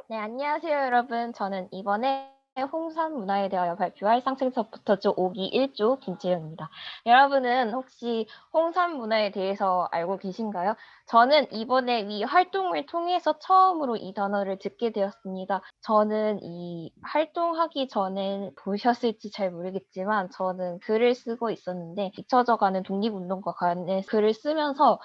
네, 안녕하세요, 여러분. 저는 이번에 홍산 문화에 대하여 발표할 상승서부터 주 5기 1조 김채영입니다. 여러분은 혹시 홍산 문화에 대해서 알고 계신가요? 저는 이번에 이 활동을 통해서 처음으로 이 단어를 듣게 되었습니다. 저는 이 활동하기 전에 보셨을지 잘 모르겠지만 저는 글을 쓰고 있었는데 잊혀져가는 독립운동과 관련해서 글을 쓰면서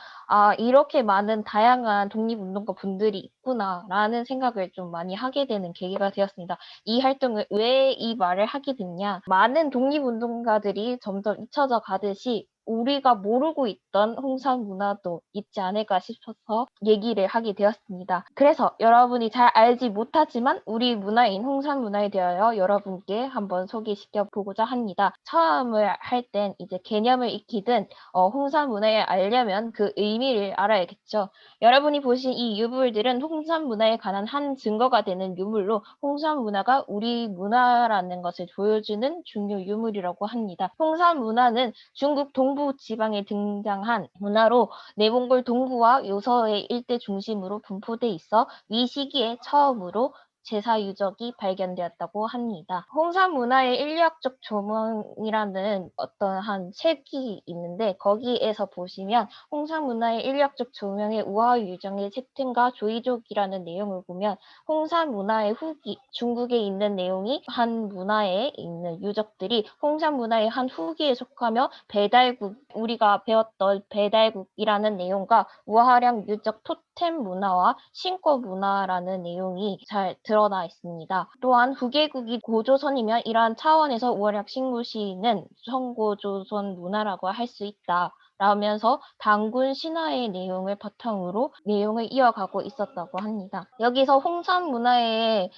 이렇게 많은 다양한 독립운동가 분들이 있구나라는 생각을 좀 많이 하게 되는 계기가 되었습니다. 이 활동을 왜 이 말을 하게 됐냐? 많은 독립운동가들이 점점 잊혀져 가듯이 우리가 모르고 있던 홍산 문화도 있지 않을까 싶어서 얘기를 하게 되었습니다. 그래서 여러분이 잘 알지 못하지만 우리 문화인 홍산 문화에 대하여 여러분께 한번 소개시켜 보고자 합니다. 처음을 할 땐 이제 개념을 익히든 홍산 문화에 알려면 그 의미를 알아야겠죠. 여러분이 보신 이 유물들은 홍산 문화에 관한 한 증거가 되는 유물로 홍산 문화가 우리 문화라는 것을 보여주는 중요 유물이라고 합니다. 홍산 문화는 중국 동부 지방에 등장한 문화로 내몽골 동부와 요서의 일대 중심으로 분포돼 있어 이 시기에 처음으로 제사 유적이 발견되었다고 합니다. 홍산 문화의 인류학적 조명이라는 어떠한 책이 있는데 거기에서 보시면 홍산 문화의 인류학적 조명의 우화 유정의 챕튼과 조이족이라는 내용을 보면 홍산 문화의 후기, 중국에 있는 내용이 한 문화에 있는 유적들이 홍산 문화의 한 후기에 속하며 배달국, 우리가 배웠던 배달국이라는 내용과 우화량 유적 토템 문화와 신고 문화라는 내용이 잘 드러나 있습니다. 또한 후계국이 고조선이면 이러한 차원에서 우화량 식무시는 청고조선 문화라고 할 수 있다. 라면서 단군 신화의 내용을 바탕으로 내용을 이어가고 있었다고 합니다. 여기서 홍산 문화의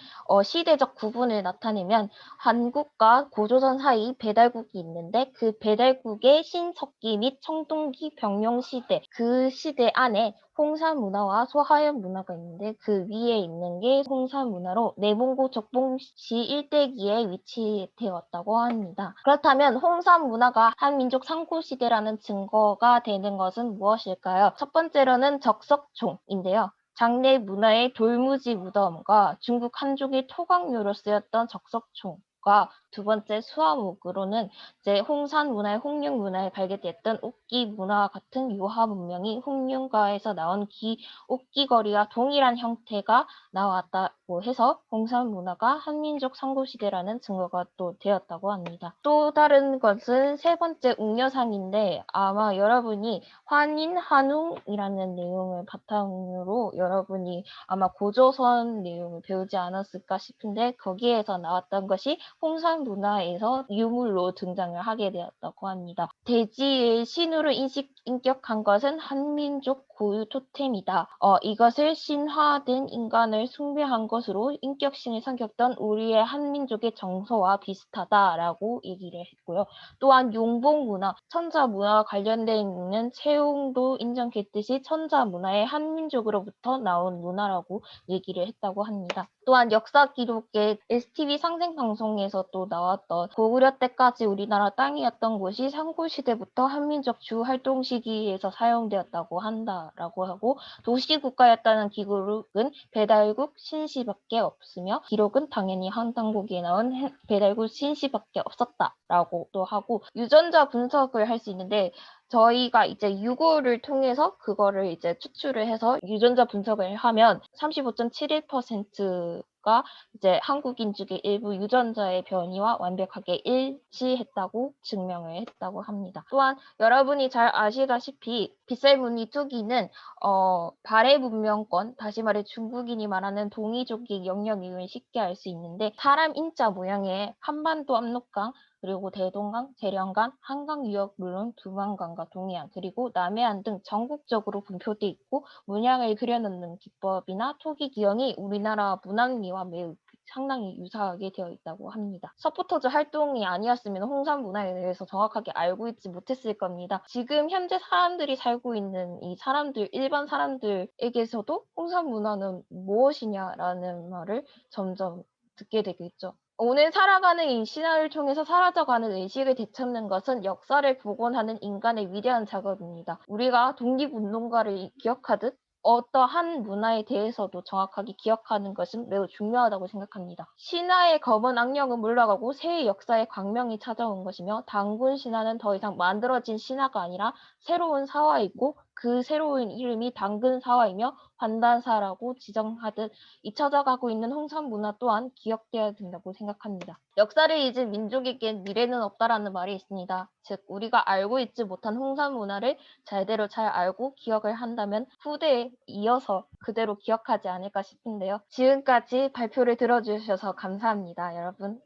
시대적 구분을 나타내면 한국과 고조선 사이 배달국이 있는데 그 배달국의 신석기 및 청동기 병룡시대 그 시대 안에 홍산 문화와 소하연 문화가 있는데 그 위에 있는 게 홍산 문화로 내몽고 적봉시 일대기에 위치되었다고 합니다. 그렇다면 홍산 문화가 한민족 상고시대라는 증거가 되는 것은 무엇일까요? 첫 번째로는 적석총인데요. 장례 문화의 돌무지 무덤과 중국 한족의 토광료로 쓰였던 적석총과 두 번째 수화목으로는 이제 홍산 문화의 홍융 문화에 발견됐던 옥기 문화와 같은 유화 문명이 홍융가에서 나온 옥기거리와 동일한 형태가 나왔다고 해서 홍산 문화가 한민족 상고시대라는 증거가 또 되었다고 합니다. 또 다른 것은 세 번째 웅녀상인데 아마 여러분이 환인 한웅이라는 내용을 바탕으로 여러분이 아마 고조선 내용을 배우지 않았을까 싶은데 거기에서 나왔던 것이 홍산 문화에서 유물로 등장을 하게 되었다고 합니다. 대지의 신으로 인격한 것은 한민족 고유 토템이다. 이것을 신화된 인간을 숭배한 것으로 인격신을 삼켰던 우리의 한민족의 정서와 비슷하다라고 얘기를 했고요. 또한 용봉 문화, 천자 문화와 관련되어 있는 채용도 인정했듯이 천자 문화의 한민족으로부터 나온 문화라고 얘기를 했다고 합니다. 또한 역사 기록의 STV 상생 방송에서 또 나왔던 고구려 때까지 우리나라 땅이었던 곳이 상고시대부터 한민족 주 활동 시기에서 사용되었다고 한다라고 하고 도시국가였다는 기록은 배달국 신시밖에 없으며 기록은 당연히 한당국에 나온 배달국 신시밖에 없었다라고 또 하고 유전자 분석을 할 수 있는데 저희가 이제 유고를 통해서 그거를 이제 추출을 해서 유전자 분석을 하면 35.71%가 이제 한국인족의 일부 유전자의 변이와 완벽하게 일치했다고 증명을 했다고 합니다. 또한 여러분이 잘 아시다시피 빗살무늬 투기는 발해 문명권, 다시 말해 중국인이 말하는 동이족의 영역임을 쉽게 알 수 있는데 사람 인자 모양의 한반도 압록강 그리고 대동강, 재령강, 한강 유역 물론 두만강과 동해안 그리고 남해안 등 전국적으로 분포돼 있고 문양을 그려놓는 기법이나 토기 기형이 우리나라 문학미와 매우 상당히 유사하게 되어 있다고 합니다. 서포터즈 활동이 아니었으면 홍산 문화에 대해서 정확하게 알고 있지 못했을 겁니다. 지금 현재 사람들이 살고 있는 이 사람들, 일반 사람들에게서도 홍산 문화는 무엇이냐라는 말을 점점 듣게 되겠죠. 오늘 살아가는 이 신화를 통해서 사라져가는 의식을 되찾는 것은 역사를 복원하는 인간의 위대한 작업입니다. 우리가 독립운동가를 기억하듯 어떠한 문화에 대해서도 정확하게 기억하는 것은 매우 중요하다고 생각합니다. 신화의 검은 악령은 물러가고 새의 역사의 광명이 찾아온 것이며 단군 신화는 더 이상 만들어진 신화가 아니라 새로운 사화이고 그 새로운 이름이 당근 사화이며 환단사라고 지정하듯 잊혀져 가고 있는 홍산 문화 또한 기억되어야 된다고 생각합니다. 역사를 잊은 민족에겐 미래는 없다라는 말이 있습니다. 즉 우리가 알고 있지 못한 홍산 문화를 제대로 잘 알고 기억을 한다면 후대에 이어서 그대로 기억하지 않을까 싶은데요. 지금까지 발표를 들어주셔서 감사합니다, 여러분.